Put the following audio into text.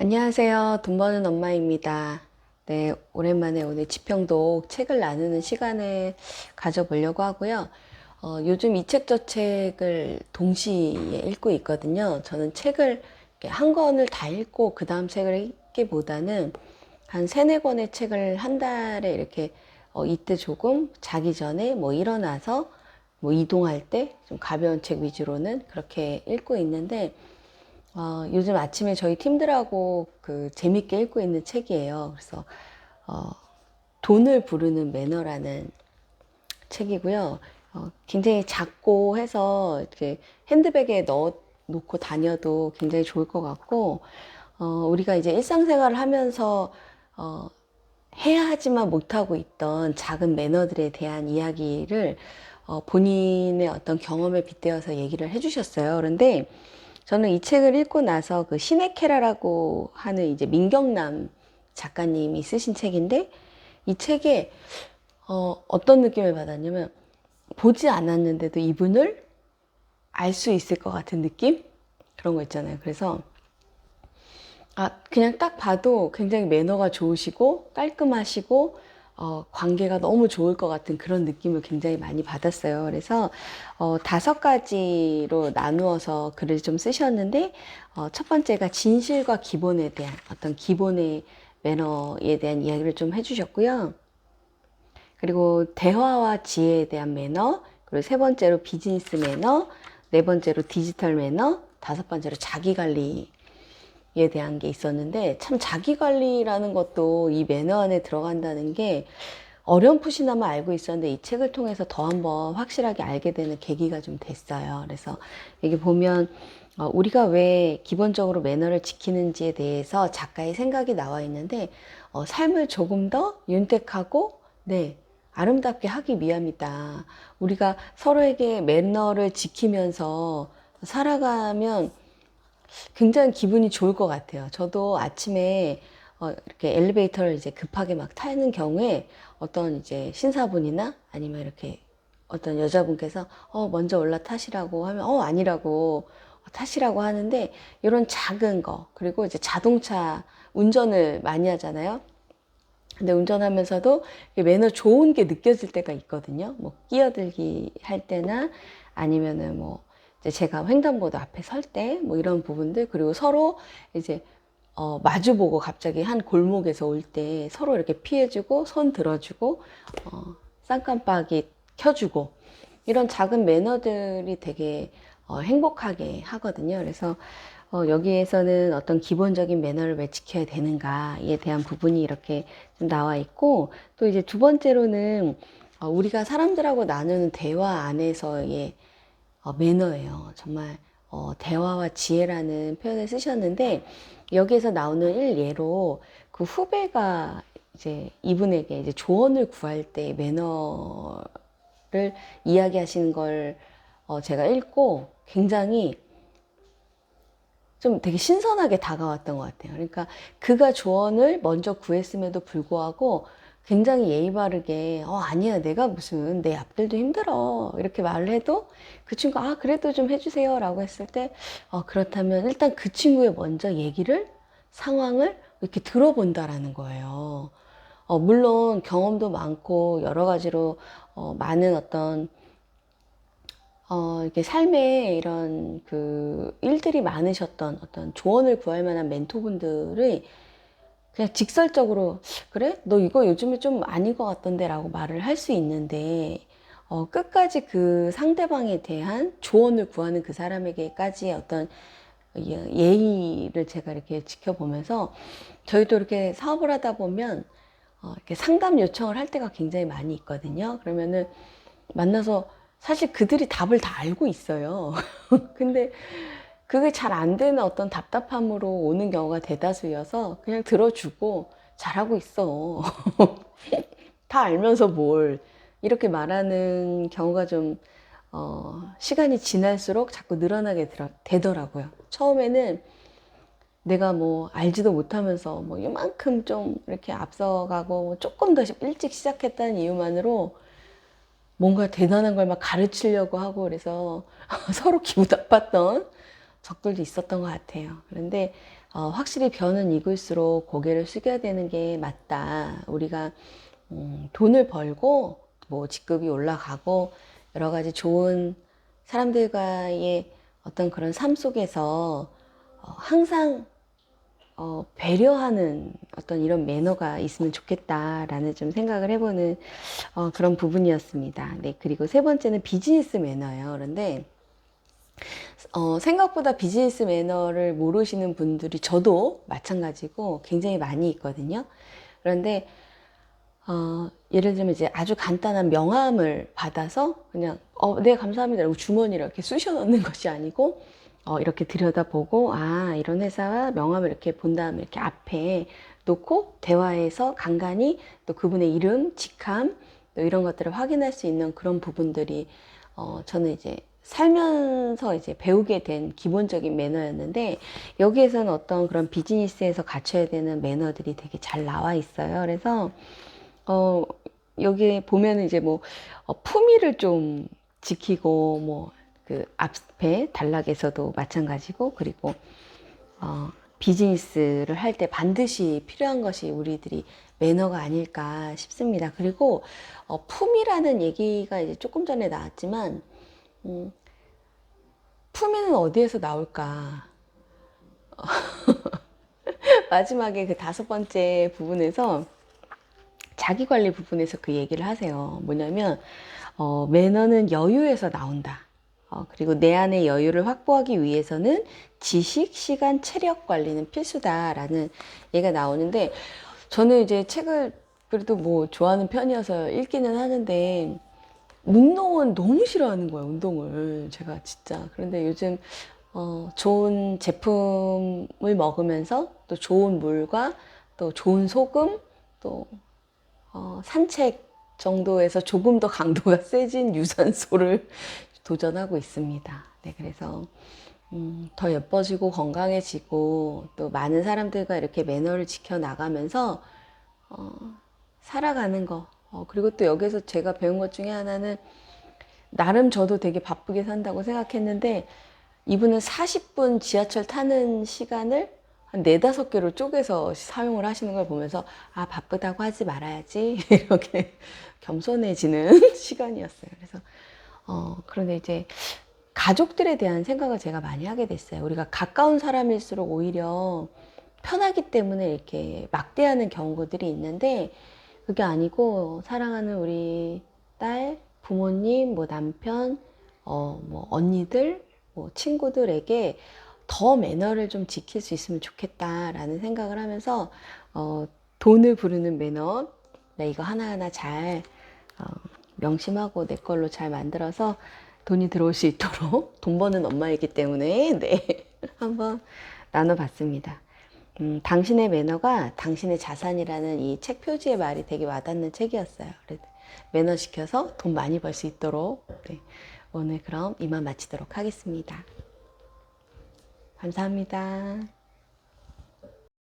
안녕하세요. 돈 버는 엄마입니다. 네, 오랜만에 오늘 지평독 책을 나누는 시간을 가져보려고 하고요. 요즘 이 책 저 책을 동시에 읽고 있거든요. 저는 책을 이렇게 한 권을 다 읽고 그 다음 책을 읽기보다는 한 세네 권의 책을 한 달에 이렇게 이때 조금 자기 전에 뭐 일어나서 뭐 이동할 때 좀 가벼운 책 위주로는 그렇게 읽고 있는데 요즘 아침에 저희 팀들하고 그 재밌게 읽고 있는 책이에요. 그래서 어, 돈을 부르는 매너라는 책이고요. 굉장히 작고 해서 이렇게 핸드백에 넣어 놓고 다녀도 굉장히 좋을 것 같고, 우리가 이제 일상생활을 하면서 해야 하지만 못하고 있던 작은 매너들에 대한 이야기를 본인의 어떤 경험에 빗대어서 얘기를 해주셨어요. 그런데 저는 이 책을 읽고 나서 그 시네케라라고 하는 이제 민경남 작가님이 쓰신 책인데, 이 책에 어떤 느낌을 받았냐면 보지 않았는데도 이분을 알 수 있을 것 같은 느낌? 그런 거 있잖아요. 그래서 그냥 딱 봐도 굉장히 매너가 좋으시고 깔끔하시고 관계가 너무 좋을 것 같은 그런 느낌을 굉장히 많이 받았어요. 그래서 5가지로 나누어서 글을 좀 쓰셨는데, 첫 번째가 진실과 기본에 대한 어떤 기본의 매너에 대한 이야기를 좀 해주셨고요. 그리고 대화와 지혜에 대한 매너, 그리고 세 번째로 비즈니스 매너, 네 번째로 디지털 매너, 다섯 번째로 자기 관리에 대한 게 있었는데, 참 자기 관리라는 것도 이 매너 안에 들어간다는 게 어렴풋이나마 알고 있었는데 이 책을 통해서 더 한번 확실하게 알게 되는 계기가 좀 됐어요. 그래서 여기 보면 우리가 왜 기본적으로 매너를 지키는지에 대해서 작가의 생각이 나와 있는데, 삶을 조금 더 윤택하고 네, 아름답게 하기 위함이다. 우리가 서로에게 매너를 지키면서 살아가면 굉장히 기분이 좋을 것 같아요. 저도 아침에 이렇게 엘리베이터를 이제 급하게 막 타는 경우에 어떤 이제 신사분이나 아니면 이렇게 어떤 여자분께서 먼저 올라타시라고 하면 아니라고 타시라고 하는데, 이런 작은 거, 그리고 이제 자동차 운전을 많이 하잖아요. 근데 운전하면서도 매너 좋은 게 느껴질 때가 있거든요. 뭐 끼어들기 할 때나 아니면은 뭐 이제 제가 횡단보도 앞에 설 때 뭐 이런 부분들, 그리고 서로 이제 마주보고 갑자기 한 골목에서 올 때 서로 이렇게 피해주고 손 들어주고 쌍깜빡이 켜주고, 이런 작은 매너들이 되게 행복하게 하거든요. 그래서 여기에서는 어떤 기본적인 매너를 왜 지켜야 되는가에 대한 부분이 이렇게 좀 나와 있고, 또 이제 두 번째로는 우리가 사람들하고 나누는 대화 안에서의 매너예요. 정말 대화와 지혜라는 표현을 쓰셨는데, 여기에서 나오는 일예로 그 후배가 이제 이분에게 이제 조언을 구할 때 매너를 이야기하시는 걸 제가 읽고 굉장히 좀 되게 신선하게 다가왔던 것 같아요. 그러니까 그가 조언을 먼저 구했음에도 불구하고 굉장히 예의 바르게 아니야, 내가 무슨 내 앞들도 힘들어 이렇게 말을 해도 그 친구 그래도 좀 해주세요 라고 했을 때 그렇다면 일단 그 친구의 먼저 얘기를, 상황을 이렇게 들어본다라는 거예요. 물론 경험도 많고 여러 가지로 많은 어떤 이렇게 삶에 이런 그 일들이 많으셨던 어떤 조언을 구할 만한 멘토분들이 그냥 직설적으로 그래? 너 이거 요즘에 좀 아닌 것 같던데 라고 말을 할 수 있는데, 끝까지 그 상대방에 대한 조언을 구하는 그 사람에게까지의 어떤 예의를 제가 이렇게 지켜보면서, 저희도 이렇게 사업을 하다 보면 이렇게 상담 요청을 할 때가 굉장히 많이 있거든요. 그러면은 만나서 사실 그들이 답을 다 알고 있어요. 근데 그게 잘 안 되는 어떤 답답함으로 오는 경우가 대다수여서 그냥 들어주고 잘하고 있어. 다 알면서 뭘 이렇게 말하는 경우가 좀 시간이 지날수록 자꾸 늘어나게 되더라고요. 처음에는 내가 뭐 알지도 못하면서 뭐 이만큼 좀 이렇게 앞서가고 뭐 조금 더 일찍 시작했다는 이유만으로 뭔가 대단한 걸 막 가르치려고 하고 그래서 서로 기분 나빴던 적들도 있었던 것 같아요. 그런데 확실히 변은 익을수록 고개를 숙여야 되는 게 맞다. 우리가 돈을 벌고 뭐 직급이 올라가고 여러 가지 좋은 사람들과의 어떤 그런 삶 속에서 항상 배려하는 어떤 이런 매너가 있으면 좋겠다라는 좀 생각을 해보는 그런 부분이었습니다. 네, 그리고 세 번째는 비즈니스 매너예요. 그런데 생각보다 비즈니스 매너를 모르시는 분들이 저도 마찬가지고 굉장히 많이 있거든요. 그런데 예를 들면 이제 아주 간단한 명함을 받아서 그냥 네 감사합니다 라고 주머니를 이렇게 쑤셔 넣는 것이 아니고 이렇게 들여다보고 이런 회사와 명함을 이렇게 본 다음에 이렇게 앞에 놓고 대화해서 간간히 또 그분의 이름, 직함 또 이런 것들을 확인할 수 있는 그런 부분들이 저는 이제 살면서 이제 배우게 된 기본적인 매너였는데 여기에서는 어떤 그런 비즈니스에서 갖춰야 되는 매너들이 되게 잘 나와 있어요. 그래서 여기 보면은 이제 뭐 품위를 좀 지키고 뭐 그 앞에 단락에서도 마찬가지고 그리고 비즈니스를 할 때 반드시 필요한 것이 우리들이 매너가 아닐까 싶습니다. 그리고 품위라는 얘기가 이제 조금 전에 나왔지만 품위는 어디에서 나올까? 마지막에 그 5번째 부분에서 자기관리 부분에서 그 얘기를 하세요. 뭐냐면 매너는 여유에서 나온다. 그리고 내 안의 여유를 확보하기 위해서는 지식, 시간, 체력 관리는 필수다라는 얘기가 나오는데 저는 이제 책을 그래도 뭐 좋아하는 편이어서 읽기는 하는데 운동은 너무 싫어하는 거예요. 운동을 제가 진짜. 그런데 요즘 좋은 제품을 먹으면서 또 좋은 물과 또 좋은 소금 또 산책 정도에서 조금 더 강도가 세진 유산소를 도전하고 있습니다. 네, 그래서 더 예뻐지고 건강해지고 또 많은 사람들과 이렇게 매너를 지켜 나가면서 살아가는 거. 그리고 또 여기서 제가 배운 것 중에 하나는 나름 저도 되게 바쁘게 산다고 생각했는데 이분은 40분 지하철 타는 시간을 한 4-5개로 쪼개서 사용을 하시는 걸 보면서 바쁘다고 하지 말아야지 이렇게 겸손해지는 시간이었어요. 그래서 그런데 이제 가족들에 대한 생각을 제가 많이 하게 됐어요. 우리가 가까운 사람일수록 오히려 편하기 때문에 이렇게 막대하는 경우들이 있는데 그게 아니고 사랑하는 우리 딸, 부모님, 뭐 남편, 뭐 언니들, 뭐 친구들에게 더 매너를 좀 지킬 수 있으면 좋겠다라는 생각을 하면서 돈을 부르는 매너, 이거 하나하나 잘 명심하고 내 걸로 잘 만들어서 돈이 들어올 수 있도록 돈 버는 엄마이기 때문에 네 한번 나눠봤습니다. 당신의 매너가 당신의 자산이라는 이 책 표지의 말이 되게 와닿는 책이었어요. 매너 시켜서 돈 많이 벌 수 있도록 네. 오늘 그럼 이만 마치도록 하겠습니다. 감사합니다.